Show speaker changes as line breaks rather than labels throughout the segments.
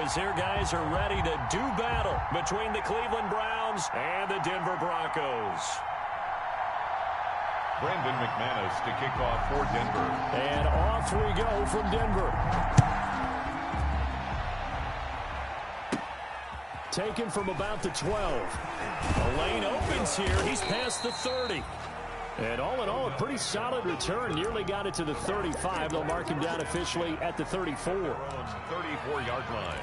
as their guys are ready to do battle between the Cleveland Browns and the Denver Broncos.
Brandon McManus to kick off for Denver.
And off we go from Denver. Taken from about the 12. The lane opens here. He's past the 30. And all in all, a pretty solid return. Nearly got it to the 35. They'll mark him down officially at the 34.
34-yard line.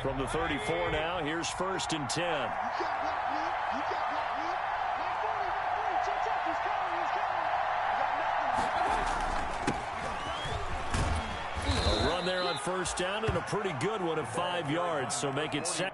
From the 34 now, here's 1st and 10. A run there on 1st down and a pretty good one of 5 yards, so make it 2nd.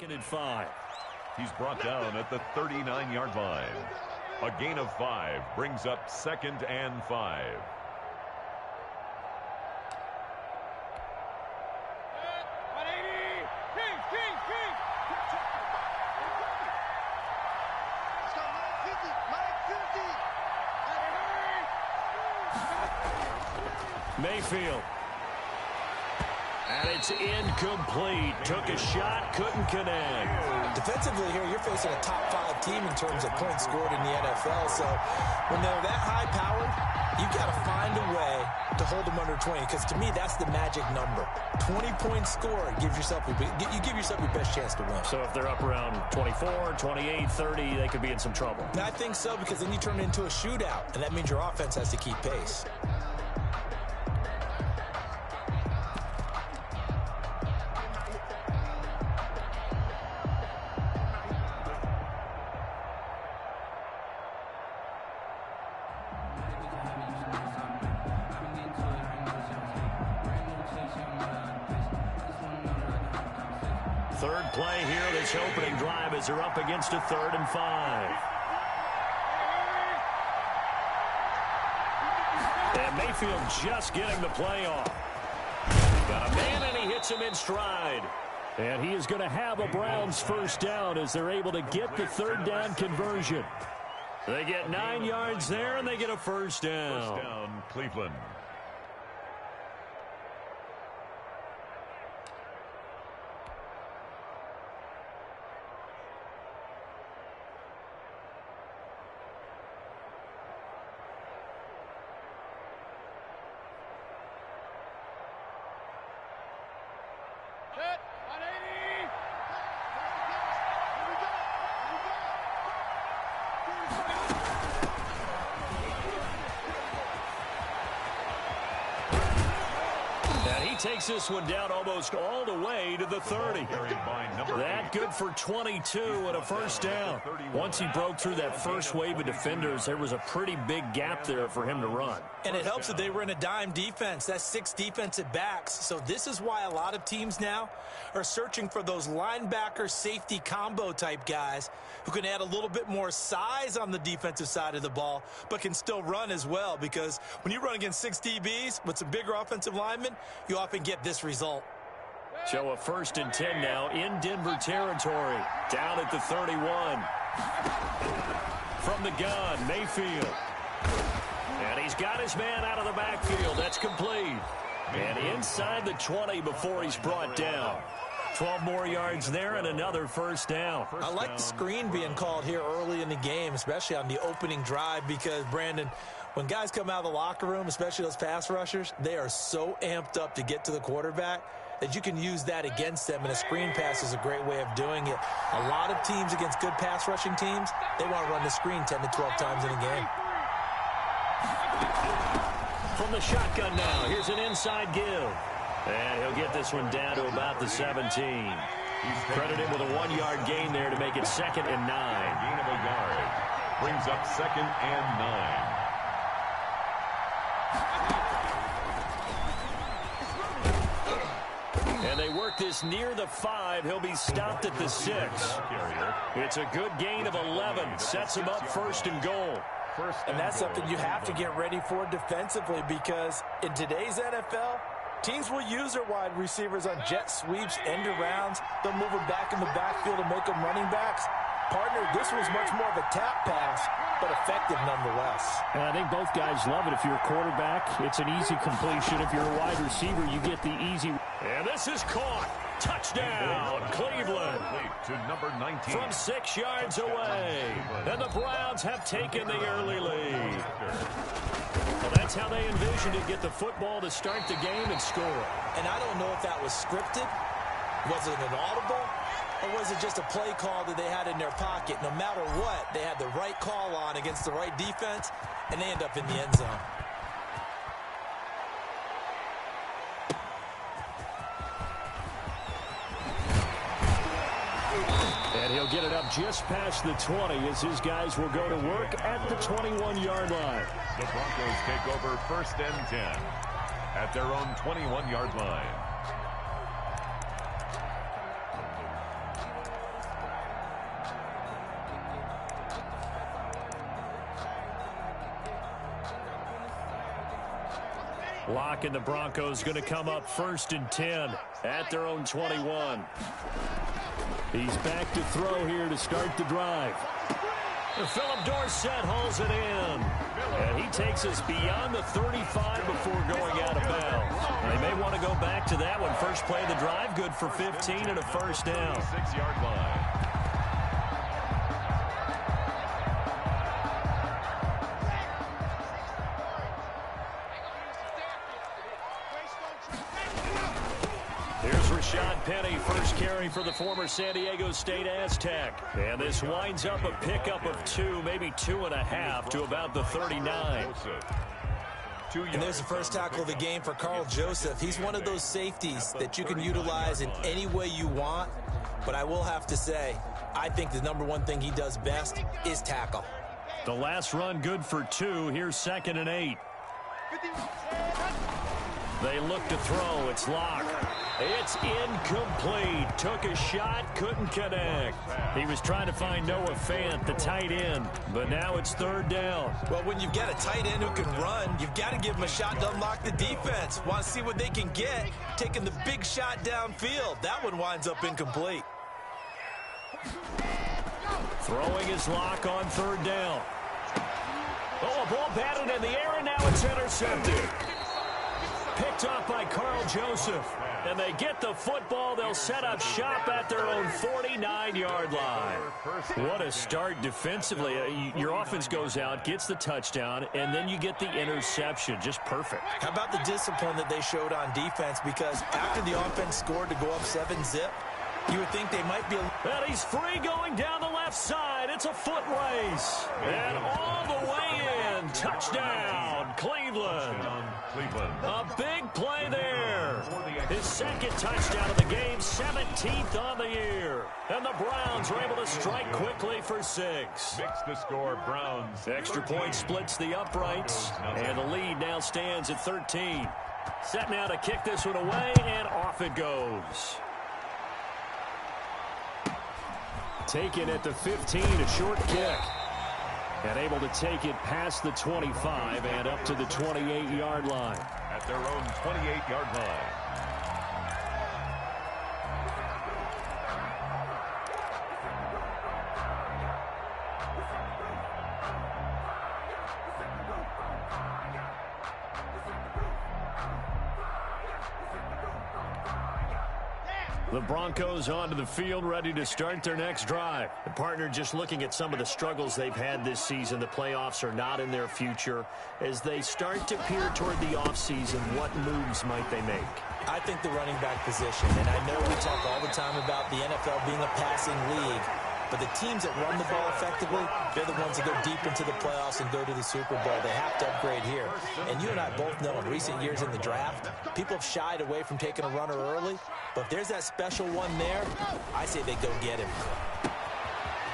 And 5.
He's brought down at the 39-yard line. A gain of 5 brings up 2nd and 5.
Mayfield. And it's incomplete. Took a shot, couldn't connect.
Defensively here, you're facing a top 5 team in terms of points scored in the NFL. So when they're that high-powered, you've got to find a way to hold them under 20. Because to me, that's the magic number. 20 points scored gives yourself you give yourself your best chance to win.
So if they're up around 24, 28, 30, they could be in some trouble.
And I think so, because then you turn it into a shootout, and that means your offense has to keep pace.
Third play here, this opening drive as they're up against a 3rd and 5. And Mayfield just getting the play off. Got a man, and he hits him in stride. And he is going to have a Browns 1st down as they're able to get the 3rd down conversion. They get 9 yards there, and they get a 1st down.
1st down, Cleveland.
takes this one down almost all the way to the 30. That good for 22 and a first down. Once he broke through that first wave of defenders, there was a pretty big gap there for him to run.
And it helps that they were in a dime defense. That's 6 defensive backs. So this is why a lot of teams now are searching for those linebacker safety combo type guys who can add a little bit more size on the defensive side of the ball, but can still run as well, because when you run against 6 DBs with some bigger offensive linemen, you often get this result.
So a 1st and 10 now in Denver territory. Down at the 31. From the gun, Mayfield. And he's got his man out of the backfield. That's complete. And inside the 20 before he's brought down. 12 more yards there and another first down.
I like the screen being called here early in the game, especially on the opening drive, because, Brandon, when guys come out of the locker room, especially those pass rushers, they are so amped up to get to the quarterback that you can use that against them, and a screen pass is a great way of doing it. A lot of teams against good pass rushing teams, they want to run the screen 10 to 12 times in a game.
From the shotgun now, here's an inside give. And he'll get this one down to about the 17. Credited with a 1-yard gain there to make it 2nd and 9.
Gain of a yard. Brings up 2nd and 9.
And they work this near the 5. He'll be stopped at the 6. It's a good gain of 11. Sets him up 1st and goal.
And that's something you have to get ready for defensively, because in today's NFL, teams will use their wide receivers on jet sweeps, end arounds. They'll move them back in the backfield and make them running backs. Partner, this was much more of a tap pass, but effective nonetheless.
And I think both guys love it. If you're a quarterback, it's an easy completion. If you're a wide receiver, you get the easy. And this is caught. Touchdown, Cleveland.
To number 19.
From 6 yards away. And the Browns have taken the early lead. Well, that's how they envisioned it. Get the football to start the game and score.
And I don't know if that was scripted. Was it an audible? Or was it just a play call that they had in their pocket? No matter what, they had the right call on against the right defense, and they end up in the end zone.
And he'll get it up just past the 20 as his guys will go to work at the 21-yard line.
The Broncos take over 1st and 10 at their own 21-yard line.
Locke and the Broncos going to come up 1st and 10 at their own 21. He's back to throw here to start the drive. Philip Dorsett hauls it in. And he takes us beyond the 35 before going out of bounds. They may want to go back to that one. First play of the drive, good for 15 and a first down.
6-yard line.
Rashad Penny, first carry for the former San Diego State Aztec. And this winds up a pickup of 2, maybe 2.5 to about the 39.
And there's the first tackle of the game for Carl Joseph. He's one of those safeties that you can utilize in any way you want. But I will have to say, I think the number one thing he does best is tackle.
The last run good for 2. Here's 2nd and 8. They look to throw. It's Locke. It's incomplete. Took a shot, couldn't connect. He was trying to find Noah Fant, the tight end, but now it's 3rd down.
Well, when you've got a tight end who can run, you've got to give him a shot to unlock the defense. Want to see what they can get, taking the big shot downfield. That one winds up incomplete.
Throwing his Locke on 3rd down. Oh, a ball batted in the air, and now it's intercepted. Picked off by Carl Joseph. And they get the football. They'll set up shop at their own 49-yard line. What a start defensively. Your offense goes out, gets the touchdown, and then you get the interception. Just perfect.
How about the discipline that they showed on defense? Because after the offense scored to go up 7-zip, you would think they might be...
And he's free going down the left side. And it's a foot race. And all the way in. Touchdown, Cleveland. A big play there. His second touchdown of the game, 17th on the year. And the Browns are able to strike quickly for 6.
Makes the score Browns.
Extra point splits the uprights. And the lead now stands at 13. Set now to kick this one away, and off it goes. Taken at the 15, a short kick. And able to take it past the 25 and up to the 28-yard line.
At their own 28-yard line.
The Broncos onto the field, ready to start their next drive. The partner just looking at some of the struggles they've had this season. The playoffs are not in their future. As they start to peer toward the offseason, what moves might they make?
I think the running back position, and I know we talk all the time about the NFL being a passing league, but the teams that run the ball effectively, they're the ones that go deep into the playoffs and go to the Super Bowl. They have to upgrade here. And you and I both know in recent years in the draft, people have shied away from taking a runner early. But if there's that special one there, I say they go get him.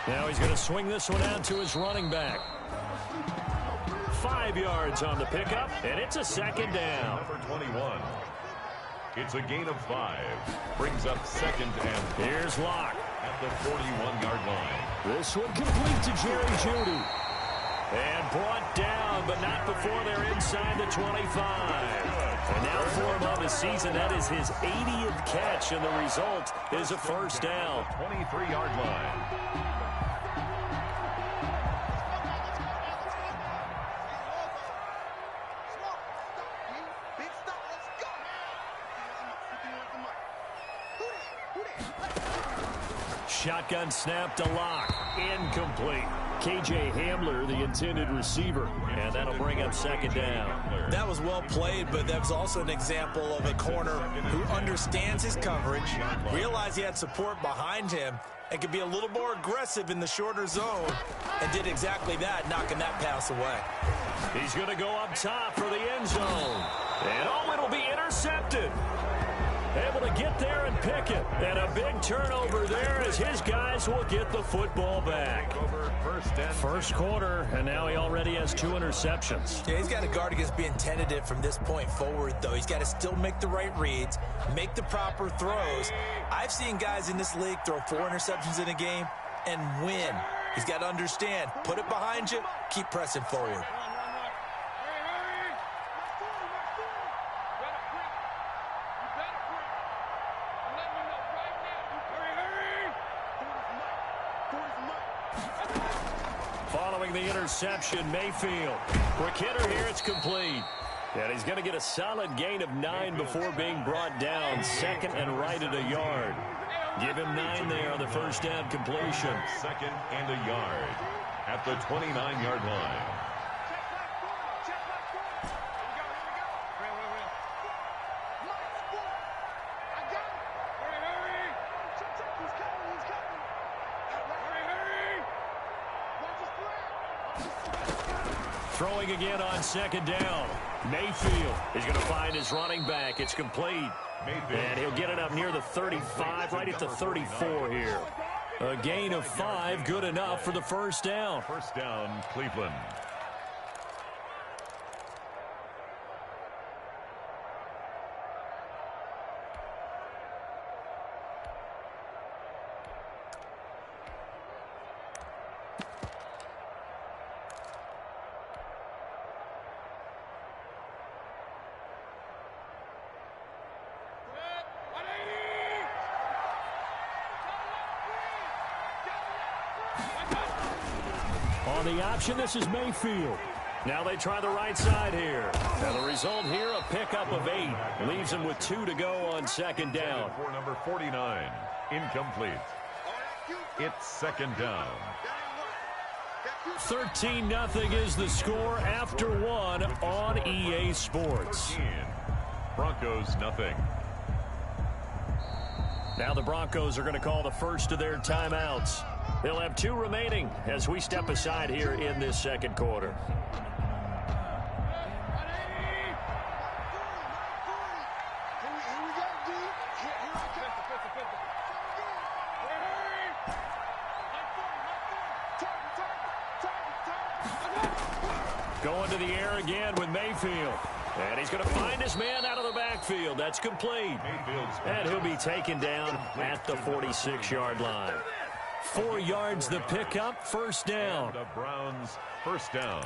Now he's going to swing this one out to his running back. 5 yards on the pickup, and it's a second down.
Number 21. It's a gain of 5. Brings up second and
here's Locke.
At the 41-yard line.
This one complete to Jerry Jeudy. And brought down, but not before they're inside the 25. And now for him on the season, that is his 80th catch, and the result is a first down.
23-yard line.
Shotgun snap to Locke. Incomplete. KJ Hamler, the intended receiver. And that'll bring up second down.
That was well played, but that was also an example of a corner who understands his coverage, realized he had support behind him, and could be a little more aggressive in the shorter zone, and did exactly that, knocking that pass away.
He's going to go up top for the end zone. And oh, it'll be intercepted. Able to get there and pick it. And a big turnover there as his guys will get the football back. First quarter, and now he already has 2 interceptions.
Yeah, he's got to guard against being tentative from this point forward, though. He's got to still make the right reads, make the proper throws. I've seen guys in this league throw 4 interceptions in a game and win. He's got to understand, put it behind you, keep pressing forward.
Following the interception, Mayfield. Quick hitter here, it's complete. And he's going to get a solid gain of 9 before being brought down. Second and right at a yard. Give him 9 there on the first down completion.
Second and a yard at the 29-yard line.
Throwing again on second down. Mayfield is going to find his running back. It's complete. And he'll get it up near the 35, right at the 34 here. A gain of 5, good enough for the first down.
First down, Cleveland.
On the option, this is Mayfield. Now they try the right side here. And the result here, a pickup of 8. Leaves him with 2 to go on second down.
For number 49, incomplete. It's second down.
13-0 is the score after 1 on EA Sports.
Broncos, nothing.
Now the Broncos are going to call the first of their timeouts. They'll have 2 remaining as we step aside here in this second quarter. Going to the air again with Mayfield. And he's going to find his man out of the backfield. That's complete. And he'll be taken down at the 46-yard line. 4 yards the pickup, first down.
The Browns, first down.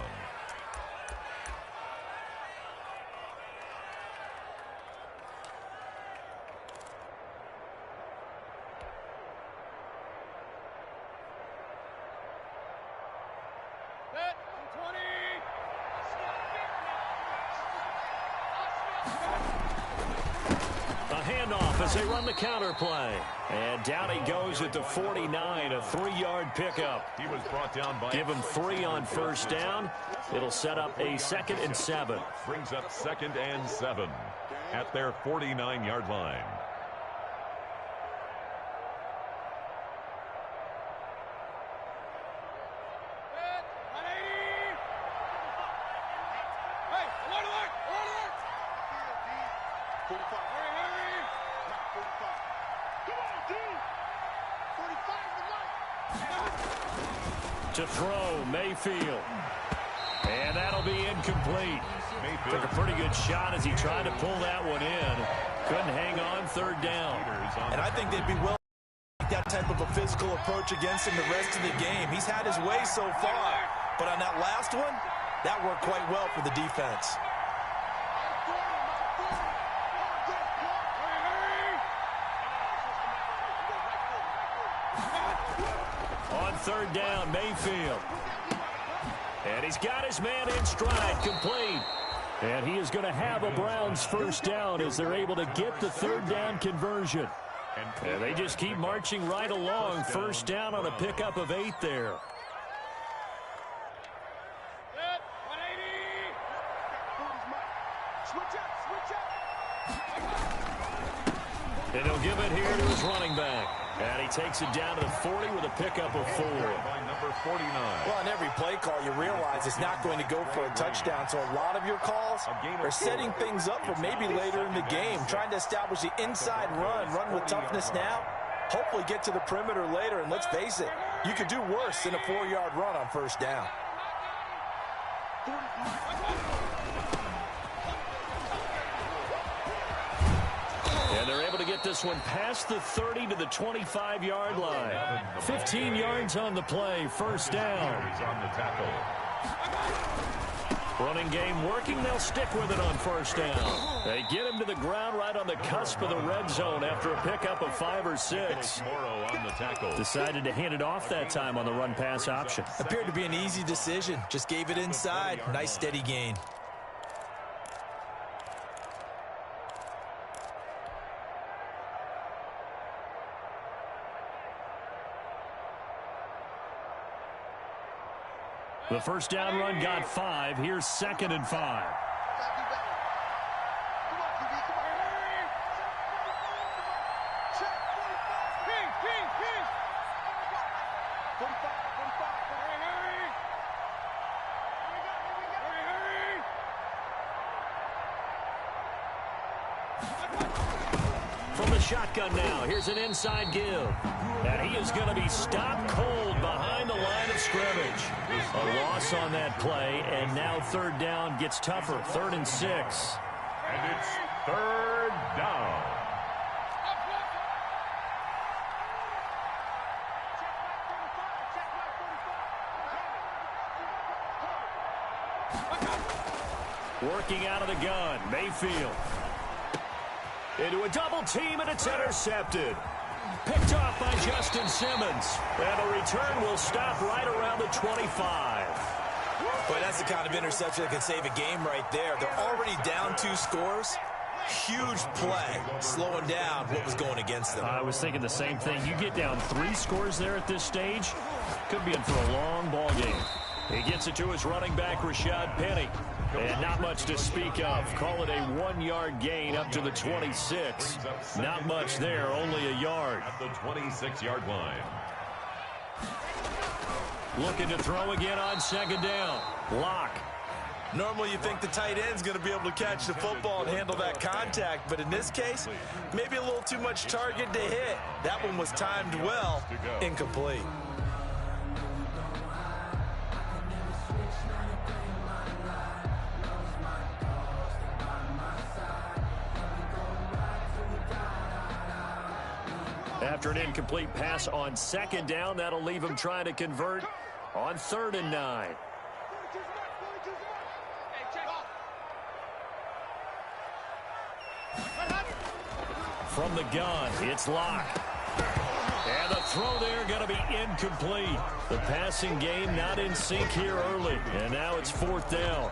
As they run the counter play. And down he goes at the 49, a 3-yard pickup.
He was brought down by...
Give him 3 on first down. It'll set up a 2nd and 7.
Brings up 2nd and 7 at their 49-yard line.
To throw, Mayfield. And that'll be incomplete. Took a pretty good shot as he tried to pull that one in. Couldn't hang on, 3rd down.
And I think they'd be well that type of a physical approach against him the rest of the game. He's had his way so far. But on that last one, that worked quite well for the defense.
On 3rd down, Mayfield. And he's got his man in stride, complete. And he is going to have a Browns first down as they're able to get the 3rd down conversion. And they just keep marching right along. First down on a pickup of 8 there. And he'll give it here to his running back. And he takes it down to the 40 with a pickup of 4.
By number 49.
Well, on every play call, you realize it's not going to go for a touchdown. So a lot of your calls are setting things up for maybe later in the game, trying to establish the inside run with toughness now, hopefully get to the perimeter later. And let's face it, you could do worse than a 4-yard run on first down.
And they're able to get this one past the 30 to the 25-yard line. 15 yards on the play, first down.
On the tackle.
Running game working, they'll stick with it on first down. They get him to the ground right on the cusp of the red zone after a pickup of 5 or 6.
Morrow on the tackle.
Decided to hand it off that time on the run-pass option.
Appeared to be an easy decision. Just gave it inside. Nice steady gain.
The first down run got 5. Here's 2nd and 5. From the shotgun now, here's an inside give. And he is going to be stopped cold behind the line of scrimmage. A loss on that play, and now 3rd down gets tougher. 3rd and 6.
And it's 3rd down.
Working out of the gun, Mayfield. Into a double team, and it's intercepted. Picked off by Justin Simmons. And the return will stop right around the 25.
Boy, that's the kind of interception that can save a game right there. They're already down 2 scores. Huge play, slowing down what was going against them.
I was thinking the same thing. You get down 3 scores there at this stage, could be in for a long ball game. He gets it to his running back, Rashad Penny. And not much to speak of. Call it a 1-yard gain up to the 26. Not much there, only a yard.
At the 26-yard line.
Looking to throw again on second down. Lock.
Normally you think the tight end's going to be able to catch the football and handle that contact, but in this case, maybe a little too much target to hit. That one was timed well, incomplete.
After an incomplete pass on second down, that'll leave him trying to convert on 3rd and 9. From the gun, it's Lock. And the throw there going to be incomplete. The passing game not in sync here early. And now it's 4th down.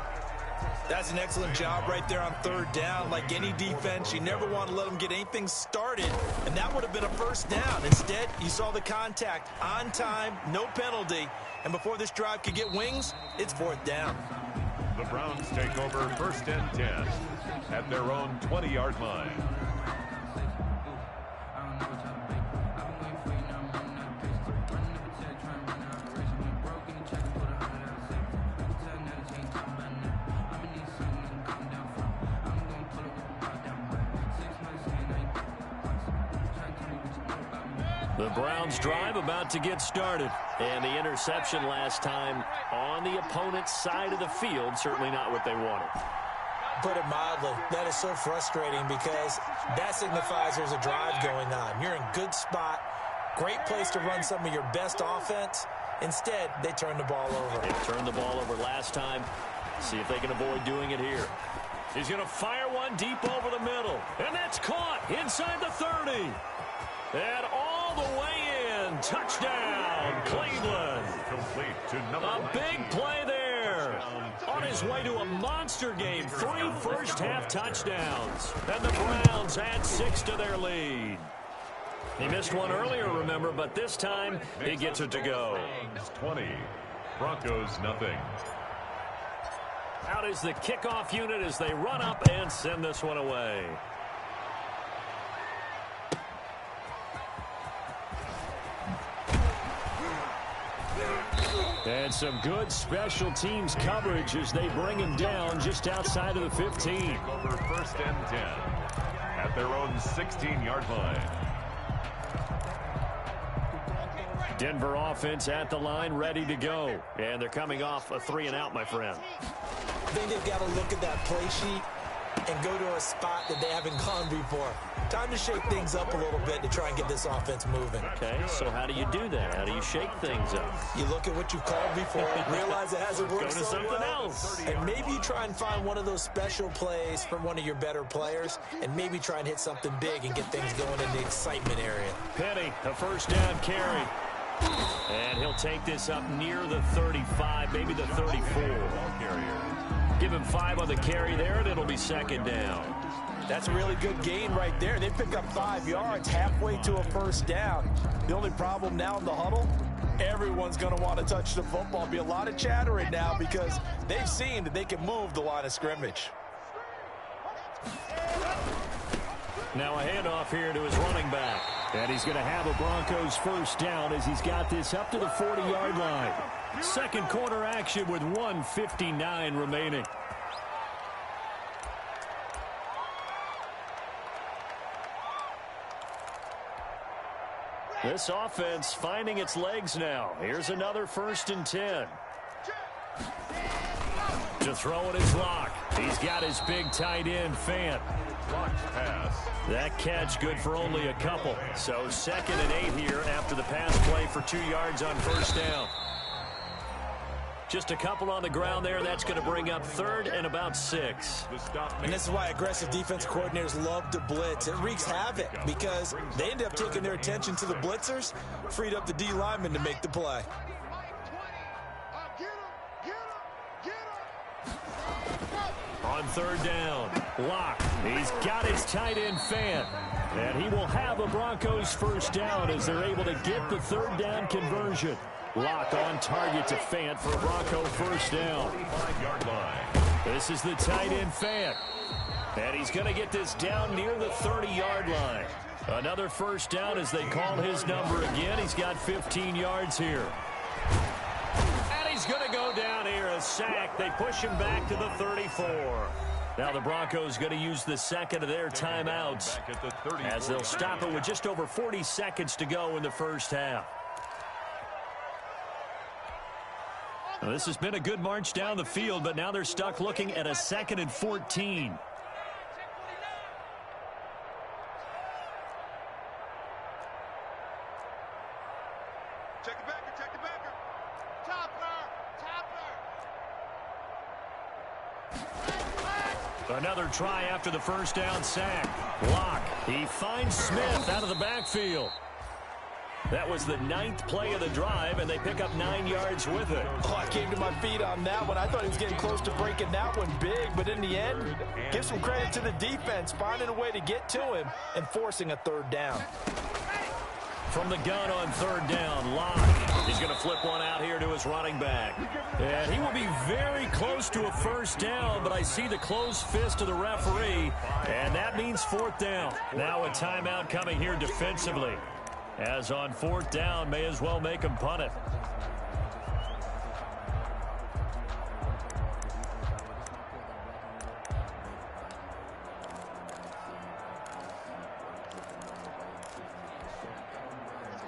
That's an excellent job right there on 3rd down. Like any defense, you never want to let them get anything started, and that would have been a 1st down. Instead, you saw the contact on time, no penalty, and before this drive could get wings, it's 4th down.
The Browns take over 1st and 10 at their own 20-yard line.
The Browns drive about to get started. And the interception last time on the opponent's side of the field, certainly not what they wanted.
Put it mildly, that is so frustrating because that signifies there's a drive going on. You're in good spot, great place to run some of your best offense. Instead, they turn the ball over.
They turned the ball over last time. See if they can avoid doing it here. He's going to fire one deep over the middle. And that's caught inside the 30. And all the way in. Touchdown, Cleveland.
Complete to number
A big
19.
play there. On his way to a monster game. 3 first-half touchdowns. And the Browns add 6 to their lead. He missed one earlier, remember, but this time he gets it to go.
20. Broncos nothing.
Out is the kickoff unit as they run up and send this one away. And some good special teams coverage as they bring him down just outside of the 15.
Over 1st and 10 at their own 16-yard line.
Denver offense at the line, ready to go. And they're coming off a 3-and-out, my friend.
I think they've got to look at that play sheet and go to a spot that they haven't gone before. Time to shake things up a little bit to try and get this offense moving.
Okay, so how do you do that? How do you shake things up?
You look at what you've called before, realize it hasn't worked
Go to
so
something
well,
else.
and maybe you try and find one of those special plays from one of your better players, and maybe try and hit something big and get things going in the excitement area.
Penny, a first down carry. And he'll take this up near the 35, maybe the 34. Give him 5 on the carry there, and it'll be 2nd down.
That's a really good gain right there. They pick up 5 yards halfway to a 1st down. The only problem now in the huddle, everyone's going to want to touch the football. Be a lot of chattering now because they've seen that they can move the line of scrimmage.
Now a handoff here to his running back. And he's going to have a Broncos 1st down as he's got this up to the 40-yard line. Second quarter action with 1:59 remaining. This offense finding its legs now. Here's another 1st and 10. To throw it is Lock. He's got his big tight end, Fant.
Lock's pass.
That catch good for only a couple. So 2nd and 8 here after the pass play for 2 yards on 1st down. Just a couple on the ground there. That's going to bring up 3rd and about 6.
And this is why aggressive defense coordinators love to blitz. It wreaks havoc because they end up taking their attention to the blitzers, freed up the D lineman to make the play.
On 3rd down, Lock. He's got his tight end, Fant. And he will have a Broncos 1st down as they're able to get the 3rd down conversion. Lock on target to Fant for a Bronco 1st down.
5-yard line.
This is the tight end Fant. And he's going to get this down near the 30-yard line. Another first down as they call his number again. He's got 15 yards here. And he's going to go down here, a sack. They push him back to the 34. Now the Broncos going to use the second of their timeouts as they'll stop it with just over 40 seconds to go in the first half. Now, this has been a good march down the field, but now they're stuck looking at a 2nd and 14. Another try after the first down sack. Block. He finds Smith out of the backfield. That was the 9th play of the drive, and they pick up 9 yards with it.
Oh, I came to my feet on that one. I thought he was getting close to breaking that one big, but in the end, give some credit to the defense, finding a way to get to him and forcing a 3rd down.
From the gun on 3rd down, Locke. He's going to flip one out here to his running back. And he will be very close to a first down, but I see the closed fist of the referee, and that means 4th down. Now a timeout coming here defensively. As on 4th down, may as well make him punt it.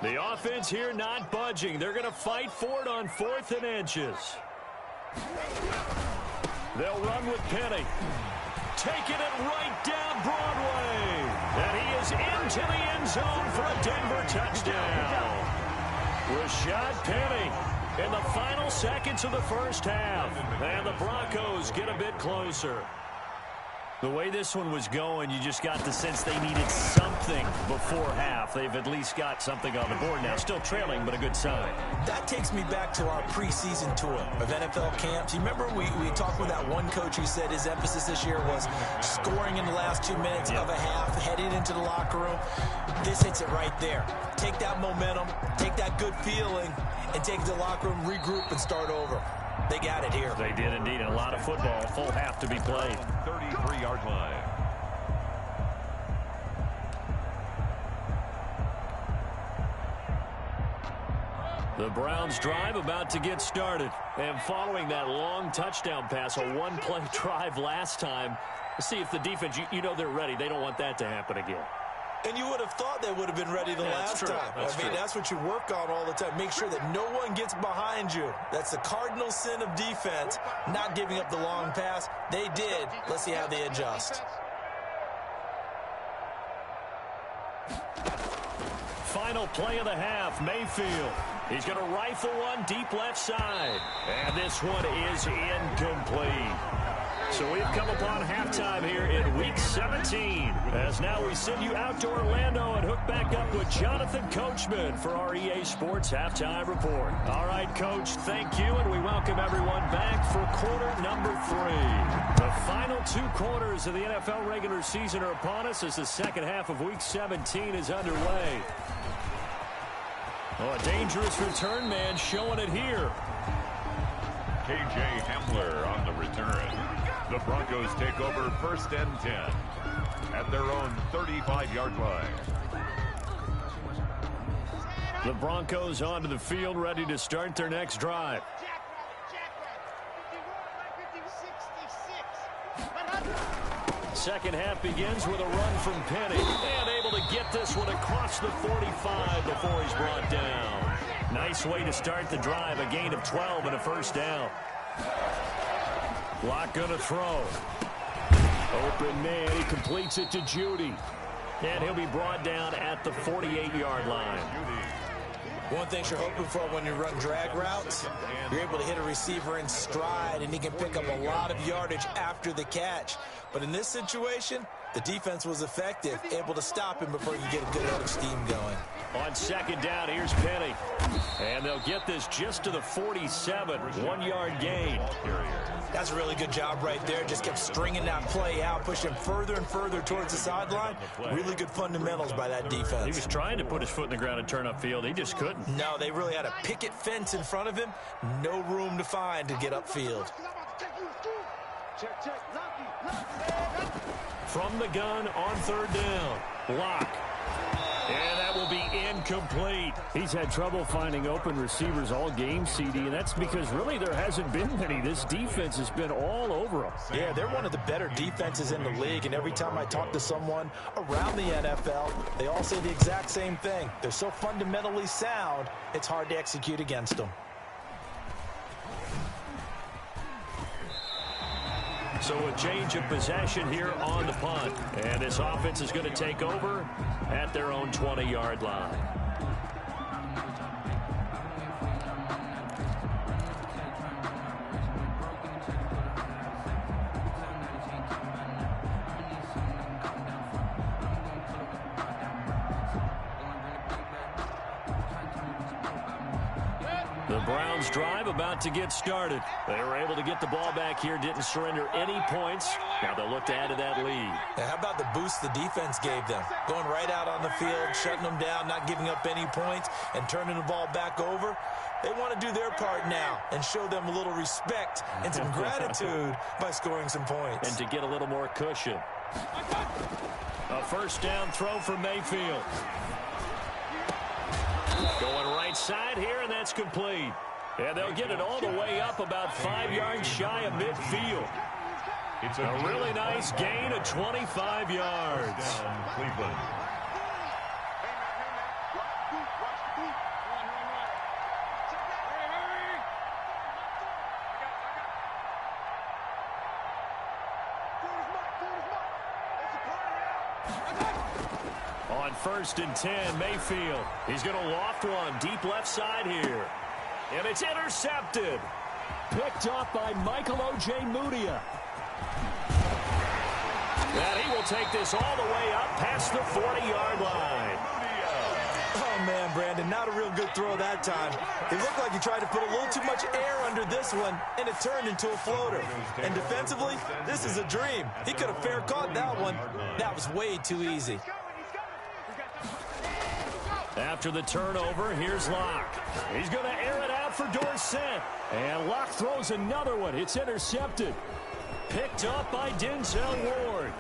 The offense here not budging. They're going to fight for it on 4th and inches. They'll run with Penny. Taking it right down Broadway. And he is into the end zone for a Denver touchdown. Rashad Penny in the final seconds of the first half. And the Broncos get a bit closer. The way this one was going, you just got the sense they needed something before half. They've at least got something on the board now. Still trailing, but a good sign.
That takes me back to our preseason tour of NFL camps. You remember we talked with that one coach who said his emphasis this year was scoring in the last 2 minutes of a half, heading into the locker room. This hits it right there. Take that momentum, take that good feeling, and take it to the locker room, regroup, and start over. They got it here.
They did indeed. And a lot of football, full half to be played.
33-yard line.
The Browns drive about to get started. And following that long touchdown pass, a one-play drive last time, let's see if the defense, you know they're ready. They don't want that to happen again.
And you would have thought they would have been ready the last time. I mean, that's what you work on all the time. Make sure that no one gets behind you. That's the cardinal sin of defense, not giving up the long pass. They did. Let's see how they adjust.
Final play of the half, Mayfield. He's going to rifle one deep left side. And this one is incomplete. So we've come upon halftime here in Week 17. As now we send you out to Orlando and hook back up with Jonathan Coachman for our EA Sports Halftime Report. All right, Coach, thank you, and we welcome everyone back for quarter number 3. The final 2 quarters of the NFL regular season are upon us as the second half of Week 17 is underway. Oh, a dangerous return man showing it here.
K.J. Hamler on the return. The Broncos take over 1st and 10 at their own 35-yard line.
The Broncos onto the field, ready to start their next drive. Second half begins with a run from Penny. And able to get this one across the 45 before he's brought down. Nice way to start the drive. A gain of 12 and a first down. Block going to throw. Open man. He completes it to Judy. And he'll be brought down at the 48-yard line.
One thing you're hoping for when you run drag routes, you're able to hit a receiver in stride, and he can pick up a lot of yardage after the catch. But in this situation, the defense was effective, able to stop him before you get a good load of steam going.
On second down, here's Penny. And they'll get this just to the 47, 1-yard gain.
That's a really good job right there. Just kept stringing that play out, pushing further and further towards the sideline. Really good fundamentals by that defense.
He was trying to put his foot in the ground and turn upfield. He just couldn't.
No, they really had a picket fence in front of him. No room to find to get upfield.
From the gun on third down. Block. And that will be incomplete. He's had trouble finding open receivers all game, CD, and that's because really there hasn't been many. This defense has been all over them.
Yeah, they're one of the better defenses in the league, and every time I talk to someone around the NFL, they all say the exact same thing. They're so fundamentally sound, it's hard to execute against them.
So a change of possession here on the punt. And this offense is going to take over at their own 20-yard line. The Browns drive about to get started. They were able to get the ball back here, didn't surrender any points. Now they'll look to add to that lead.
Now, how about the boost the defense gave them? Going right out on the field, shutting them down, not giving up any points, and turning the ball back over. They want to do their part now and show them a little respect and some gratitude by scoring some points.
And to get a little more cushion. A first down throw for Mayfield. Going right side here, and that's complete. And they'll get it all the way up about 5 yards shy of midfield.
It's
A really nice gain of 25 yards.
Down, Cleveland.
On 1st and 10, Mayfield. He's going to loft one deep left side here. And it's intercepted. Picked up by Michael O.J. Mudia. And he will take this all the way up past the 40-yard line.
Oh, man, Brandon, not a real good throw that time. It looked like he tried to put a little too much air under this one, and it turned into a floater. And defensively, this is a dream. He could have fair caught that one. That was way too easy.
After the turnover, here's Locke. He's going to air it out for Dorsett. And Locke throws another one. It's intercepted. Picked up by Denzel Ward.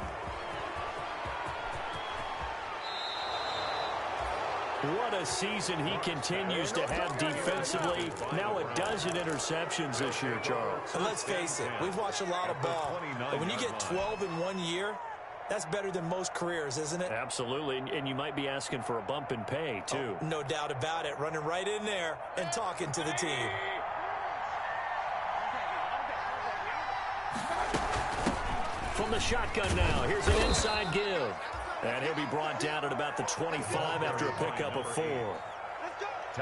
What a season he continues to have defensively. Now 12 interceptions this year, Charles.
And let's face it, we've watched a lot of ball. But when you get 12 in 1 year, that's better than most careers, isn't it?
Absolutely, and you might be asking for a bump in pay, too.
Oh, no doubt about it. Running right in there and talking to the team.
From the shotgun now, here's an inside give. And he'll be brought down at about the 25 after a pickup of 4.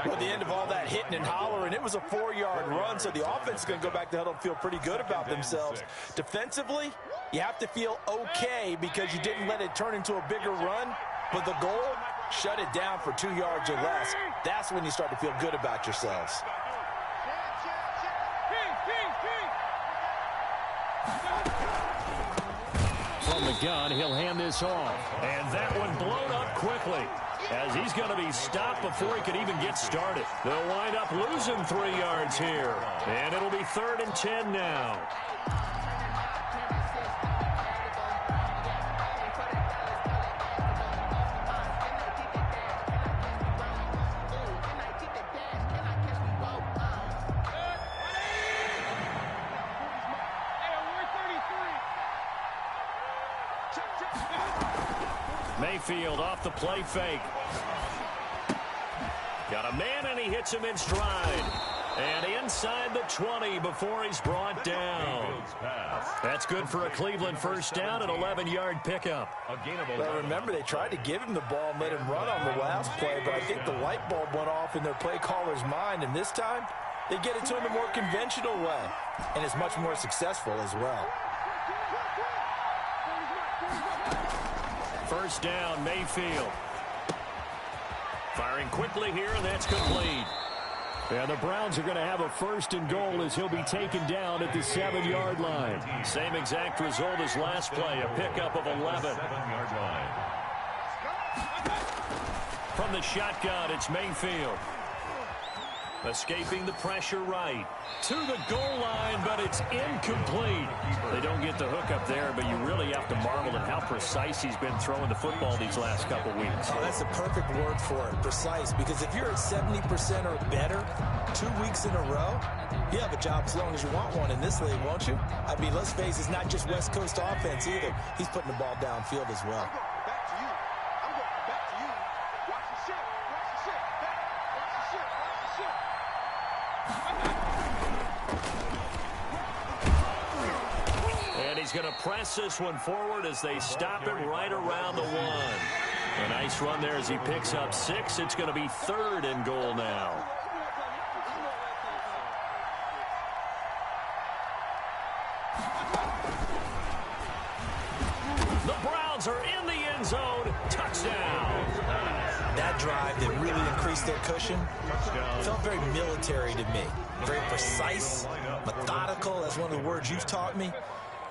Well, at the end of all that hitting and hollering, it was a 4-yard run, so the offense is going to go back to huddle and feel pretty good about themselves. Defensively, you have to feel okay because you didn't let it turn into a bigger run, but the goal, shut it down for 2 yards or less. That's when you start to feel good about yourselves.
From the gun, he'll hand this off. And that one blown up quickly as he's going to be stopped before he could even get started. They'll wind up losing 3 yards here. And it'll be 3rd and 10 now. Mayfield off the play fake. Got a man, and he hits him in stride. And inside the 20 before he's brought down. That's good for a Cleveland first down, an 11-yard pickup.
Well, remember, they tried to give him the ball and let him run on the last play, but I think the light bulb went off in their play caller's mind, and this time they get it to him a more conventional way, and it's much more successful as well.
First down, Mayfield. Firing quickly here, and that's complete. And the Browns are going to have a 1st and goal as he'll be taken down at the 7-yard line. Same exact result as last play, a pickup of 11.
7-yard line.
From the shotgun, it's Mayfield. Escaping the pressure right. To the goal line, but it's incomplete. They don't get the hook up there, but you really have to marvel at how precise he's been throwing the football these last couple weeks.
Oh, that's the perfect word for it, precise, because if you're at 70% or better 2 weeks in a row, you have a job as long as you want one in this league, won't you? I mean, let's face it, it's not just West Coast offense either. He's putting the ball downfield as well.
And he's going to press this one forward as they stop it right around the 1. A nice run there as he picks up 6. It's going to be 3rd and goal now. The Browns are in the end zone. Touchdown.
That drive that really increased their cushion felt very military to me. Very precise, methodical. That's one of the words you've taught me.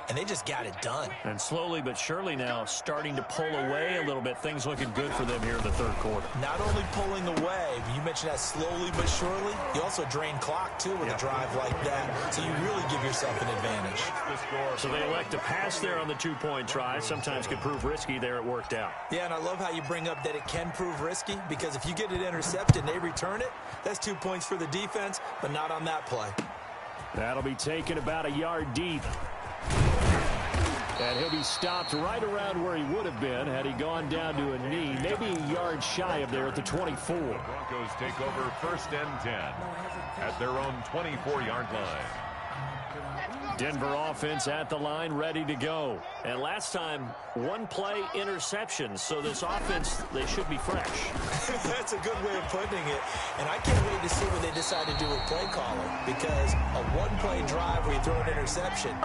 And they just got it done.
And slowly but surely now starting to pull away a little bit. Things looking good for them here in the 3rd quarter.
Not only pulling away, but you mentioned that slowly but surely. You also drain clock, too, with a drive like that. So you really give yourself an advantage.
So they elect to pass there on the 2-point try. Sometimes can prove risky. There it worked out.
Yeah, and I love how you bring up that it can prove risky, because if you get it intercepted and they return it, that's 2 points for the defense, but not on that play.
That'll be taken about a yard deep. And he'll be stopped right around where he would have been had he gone down to a knee, maybe a yard shy of there at the 24.
The Broncos take over 1st and 10 at their own 24-yard line.
Denver offense at the line, ready to go. And last time, 1 play interception. So this offense, they should be fresh.
That's a good way of putting it. And I can't wait to see what they decide to do with play calling, because a 1-play drive where you throw an interception,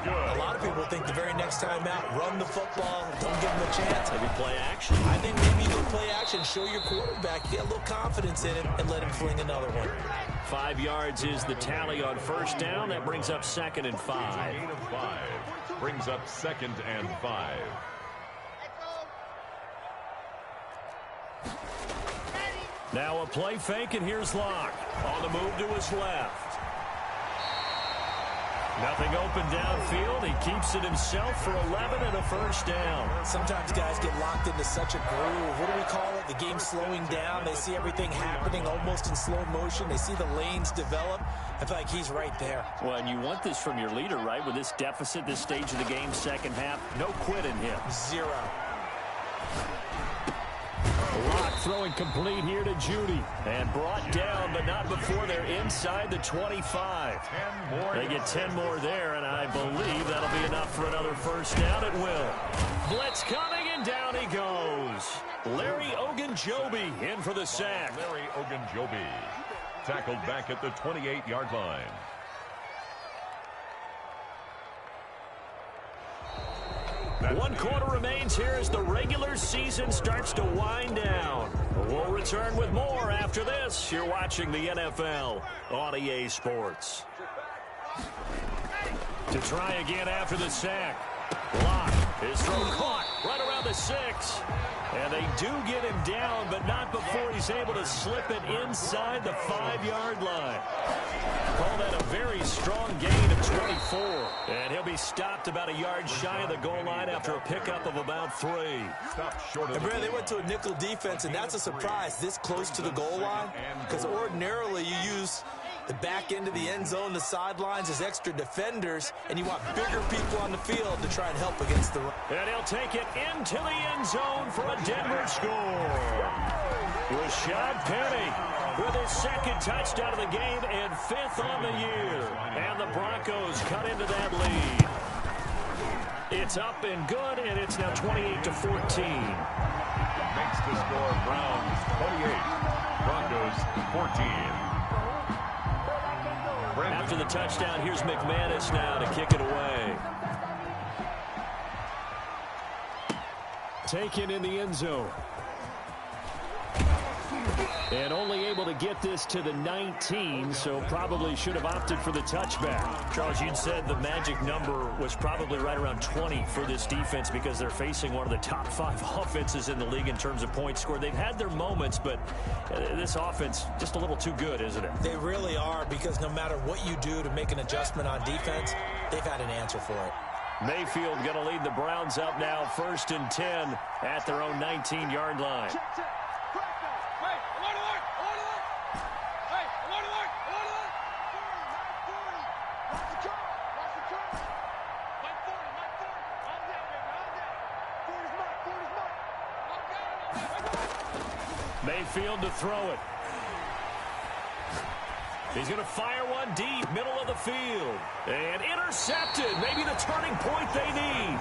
a lot of people think the very next time out, run the football, don't give them a chance.
Maybe play action.
I think maybe you go play action, show your quarterback, get a little confidence in him, and let him fling another one.
5 yards is the tally on 1st down. That brings up 2nd and 5.
Gain of 5 brings up 2nd and 5.
Now a play fake, and here's Locke. On the move to his left. Nothing open downfield. He keeps it himself for 11 and a 1st down.
Sometimes guys get locked into such a groove. What do we call it? The game slowing down. They see everything happening almost in slow motion. They see the lanes develop. I feel like he's right there.
Well, and you want this from your leader, right? With this deficit, this stage of the game, 2nd half, no quit in him.
0.
Locke throwing complete here to Judy. And brought down, but not before they're inside the 25. They get 10 more there, and I believe that'll be enough for another 1st down. It will. Blitz coming, and down he goes. Larry Ogunjobi in for the sack.
Larry Ogunjobi tackled back at the 28-yard line.
One quarter remains here as the regular season starts to wind down. We'll return with more after this. You're watching the NFL on EA Sports. To try again after the sack. Locke is thrown caught right around the 6. And they do get him down, but not before he's able to slip it inside the 5-yard line. Call that a very strong gain of 24. And he'll be stopped about a yard shy of the goal line after a pickup of about 3.
And Brad, they went to a nickel defense, and that's a surprise this close to the goal line, because ordinarily you use the back end of the end zone, the sidelines as extra defenders, and you want bigger people on the field to try and help against the run.
And he'll take it into the end zone for a Denver score. Rashad Penny with his 2nd touchdown of the game and 5th on the year. And the Broncos cut into that lead. It's up and good, and it's now 28-14.
Makes the score Browns 28, Broncos 14.
After the touchdown, here's McManus now to kick it away. Taken in the end zone. And only able to get this to the 19, so probably should have opted for the touchback.
Charles, you'd said the magic number was probably right around 20 for this defense because they're facing one of the top 5 offenses in the league in terms of points scored. They've had their moments, but this offense just a little too good, isn't it?
They really are, because no matter what you do to make an adjustment on defense, they've had an answer for it.
Mayfield going to lead the Browns up now, 1st and 10 at their own 19-yard line. Mayfield to throw it. He's going to fire one deep, middle of the field. And intercepted. Maybe the turning point they need.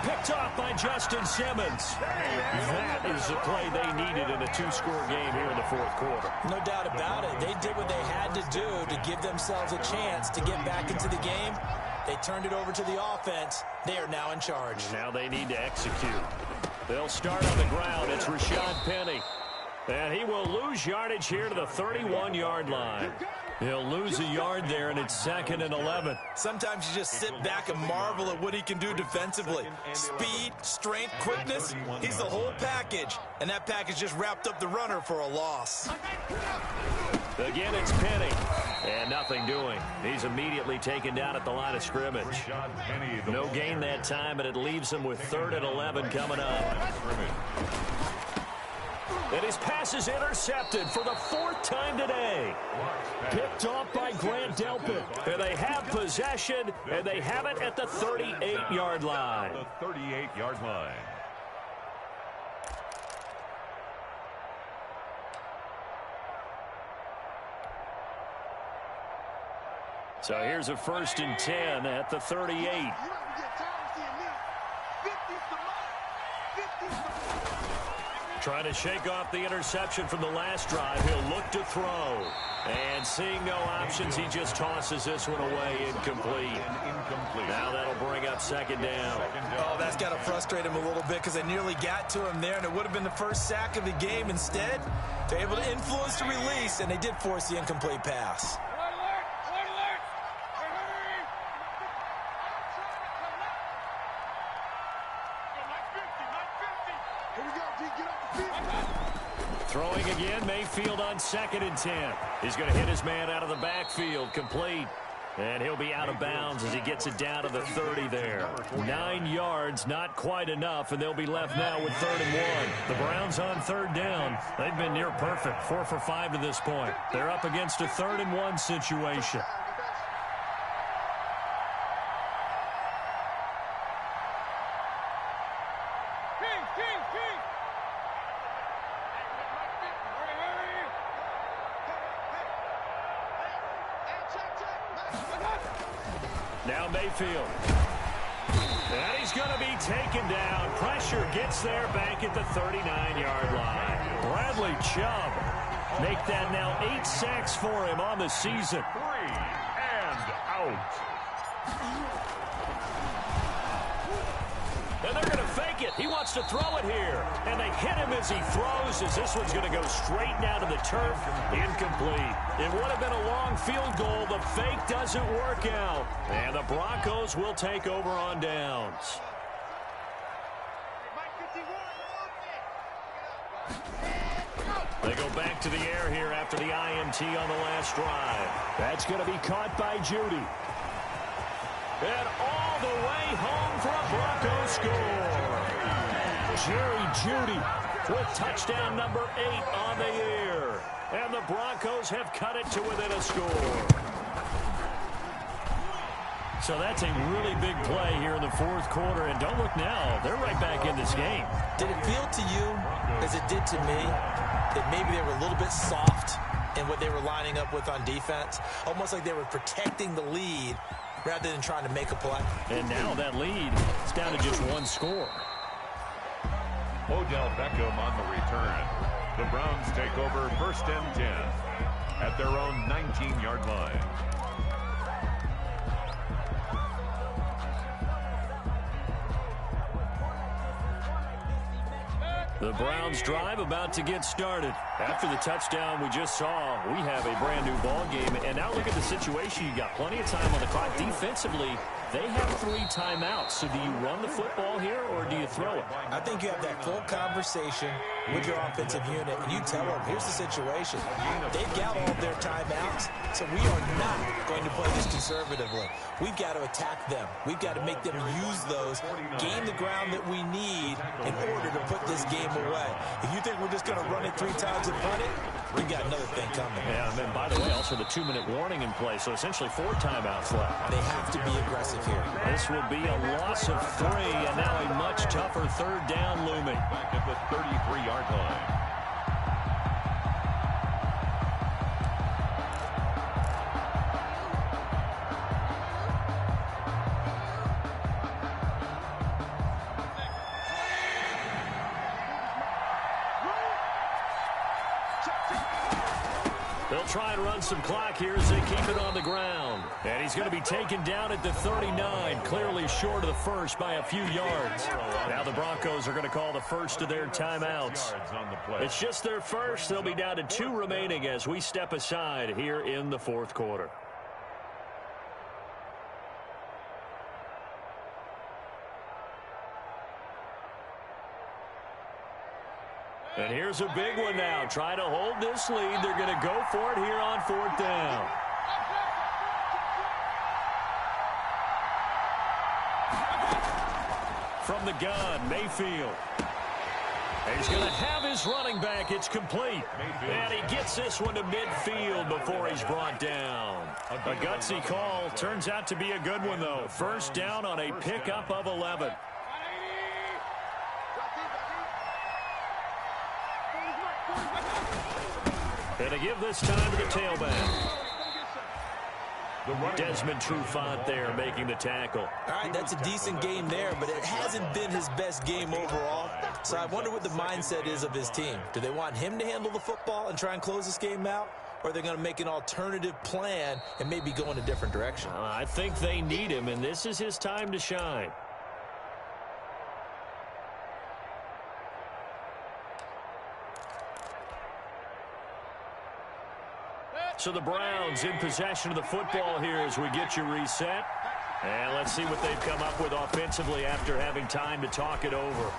Picked off by Justin Simmons. That is the play they needed in a 2-score game here in the 4th quarter.
No doubt about it. They did what they had to do to give themselves a chance to get back into the game. They turned it over to the offense. They are now in charge.
Now they need to execute. They'll start on the ground. It's Rashad Penny. And he will lose yardage here to the 31-yard line. He'll lose a yard there, and it's 2nd and 11.
Sometimes you just sit back and marvel at what he can do defensively. Speed, strength, quickness, he's the whole package. And that package just wrapped up the runner for a loss.
Again, it's Penny. And nothing doing. He's immediately taken down at the line of scrimmage. No gain that time, but it leaves him with 3rd and 11 coming up. And his pass is intercepted for the 4th time today. Picked off by Grant Delpit. And they have possession, and they have it at the 38-yard line.
The 38-yard line.
So here's a 1st and 10 at the 38. Trying to shake off the interception from the last drive. He'll look to throw. And seeing no options, he just tosses this one away, incomplete. Now that'll bring up 2nd down.
Oh, that's got to frustrate him a little bit because they nearly got to him there, and it would have been the first sack of the game. Instead, they're able to influence the release, and they did force the incomplete pass.
Throwing again, Mayfield on 2nd and 10. He's going to hit his man out of the backfield, complete. And he'll be out of bounds as he gets it down to the 30 there. 9 yards, not quite enough, and they'll be left now with 3rd and 1. The Browns on 3rd down. They've been near perfect, 4 for 5 to this point. They're up against a 3rd and 1 situation. Now Mayfield. And he's going to be taken down. Pressure gets there back at the 39-yard line. Bradley Chubb make that now 8 sacks for him on the season.
3 and out.
And they're going to fake it. He wants to throw it here. And they hit him as he throws, as this one's going to go straight down to the turf. Incomplete. It would have been a long field goal. The fake doesn't work out. And the Broncos will take over on downs. They go back to the air here after the INT on the last drive. That's going to be caught by Judy. And all the way home for a Bronco score. Jerry Judy with touchdown number 8 on the year. And the Broncos have cut it to within a score. So that's a really big play here in the 4th quarter. And don't look now, they're right back in this game.
Did it feel to you, as it did to me, that maybe they were a little bit soft in what they were lining up with on defense? Almost like they were protecting the lead rather than trying to make a play.
And now that lead is down to just 1 score.
Odell Beckham on the return. The Browns take over 1st and 10 at their own 19-yard line.
The Browns drive about to get started. After the touchdown we just saw, we have a brand new ball game. And now look at the situation. You got plenty of time on the clock. Defensively, they have 3 timeouts. So do you run the football here or do you throw it?
I think you have that full conversation with your offensive unit, and you tell them, here's the situation. They've got all their timeouts, so we are not going to play this conservatively. We've got to attack them. We've got to make them use those, gain the ground that we need in order to put this game away. If you think we're just going to run it 3 times and punt it, we've got another thing coming.
Yeah, and then, by the way, also the 2-minute warning in play, so essentially 4 timeouts left.
They have to be aggressive here.
This will be a loss of 3, and now a much tougher third down looming.
Back at the 33-yard line.
They'll try and run some clock here as they keep it on the ground. And he's going to be taken down at the 39, clearly short of the first by a few yards. Now the Broncos are going to call the first of their timeouts. It's just their first. They'll be down to 2 remaining as we step aside here in the fourth quarter. And here's a big one now. Trying to hold this lead. They're going to go for it here on 4th down. From the gun, Mayfield. And he's going to have his running back. It's complete. And he gets this one to midfield before he's brought down. A gutsy call. Turns out to be a good one, though. First down on a pickup of 11. And to give this time to the tailback. Desmond Trufant there making the tackle.
All right, that's a decent game there, but it hasn't been his best game overall. So I wonder what the mindset is of his team. Do they want him to handle the football and try and close this game out? Or are they going to make an alternative plan and maybe go in a different direction?
I think they need him, and this is his time to shine. So the Browns in possession of the football here as we get you reset. And let's see what they've come up with offensively after having time to talk it over.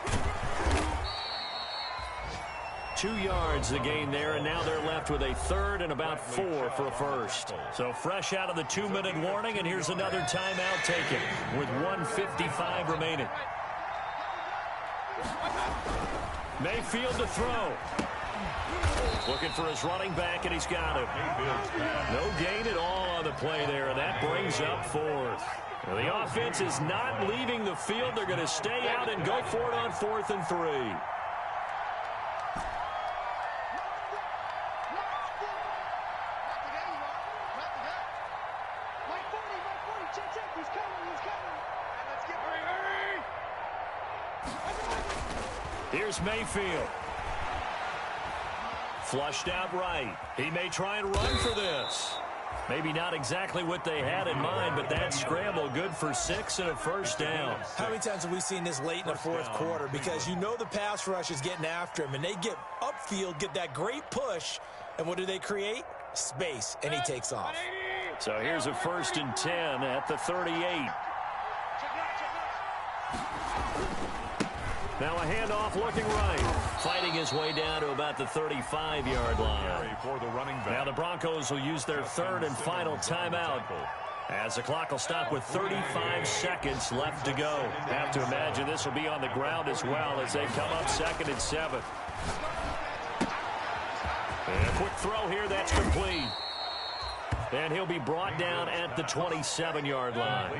2 yards the gain there, and now they're left with a 3rd and about 4 for a first. So fresh out of the 2-minute warning, and here's another timeout taken with 1:55 remaining. Mayfield to throw. Looking for his running back, and he's got him. No gain at all on the play there, and that brings up 4th. Now, the offense is not leaving the field. They're going to stay out and go for it on 4th and 3. Here's Mayfield. Flushed out right. He may try and run for this. Maybe not exactly what they had in mind, but that scramble good for 6 and a first down.
How many times have we seen this late in the fourth quarter? Because you know the pass rush is getting after him, and they get upfield, get that great push, and what do they create? Space, and he takes off.
So here's a 1st and 10 at the 38. Now a handoff looking right. Fighting his way down to about the 35-yard line. Now the Broncos will use their 3rd and final timeout, as the clock will stop with 35 seconds left to go. Have to imagine this will be on the ground as well as they come up 2nd and 7. And a quick throw here, that's complete. And he'll be brought down at the 27-yard line.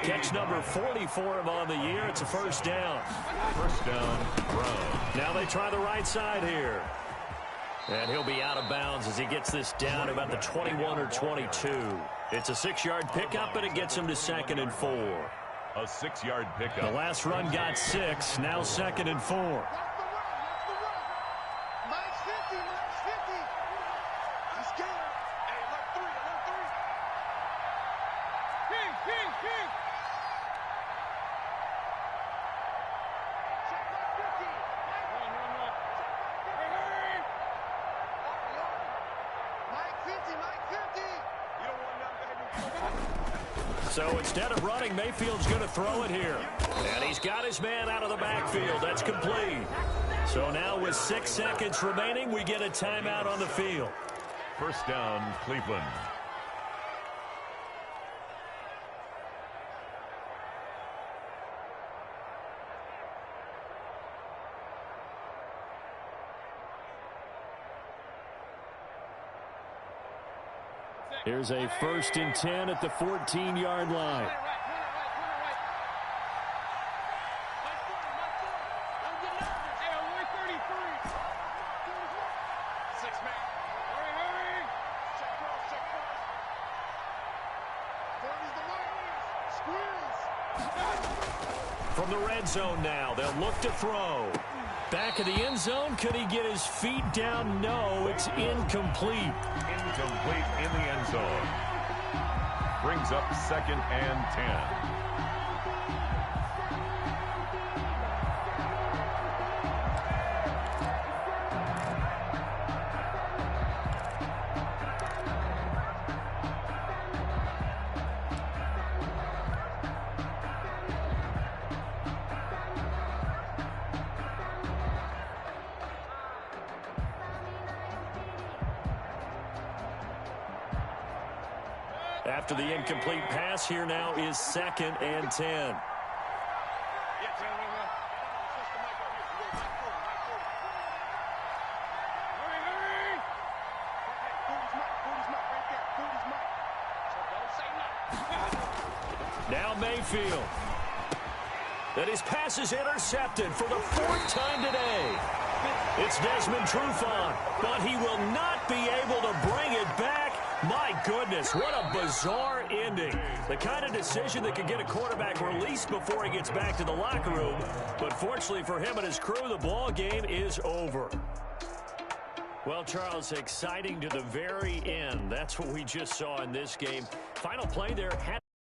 Catch number 40 for him on the year. It's a first down.
First down, Brown.
Now they try the right side here. And he'll be out of bounds as he gets this down to about the 21 or 22. It's a 6-yard pickup, and it gets him to 2nd and 4.
A 6-yard pickup.
The last run got 6, now 2nd and 4. So instead of running, Mayfield's going to throw it here. And he's got his man out of the backfield. That's complete. So now with 6 seconds remaining, we get a timeout on the field.
First down, Cleveland.
Here's a 1st and 10 at the 14-yard line. From the red zone now, they'll look to throw. Back of the end zone, could he get his feet down? No, it's incomplete.
Incomplete in the end zone. Brings up 2nd and 10.
After the incomplete pass, here now is 2nd and 10. Now Mayfield. And his pass is intercepted for the 4th time today. It's Desmond Trufant, but he will not be able to bring it back. My goodness, what a bizarre ending. The kind of decision that could get a quarterback released before he gets back to the locker room. But fortunately for him and his crew, the ball game is over. Well, Charles, exciting to the very end. That's what we just saw in this game. Final play there had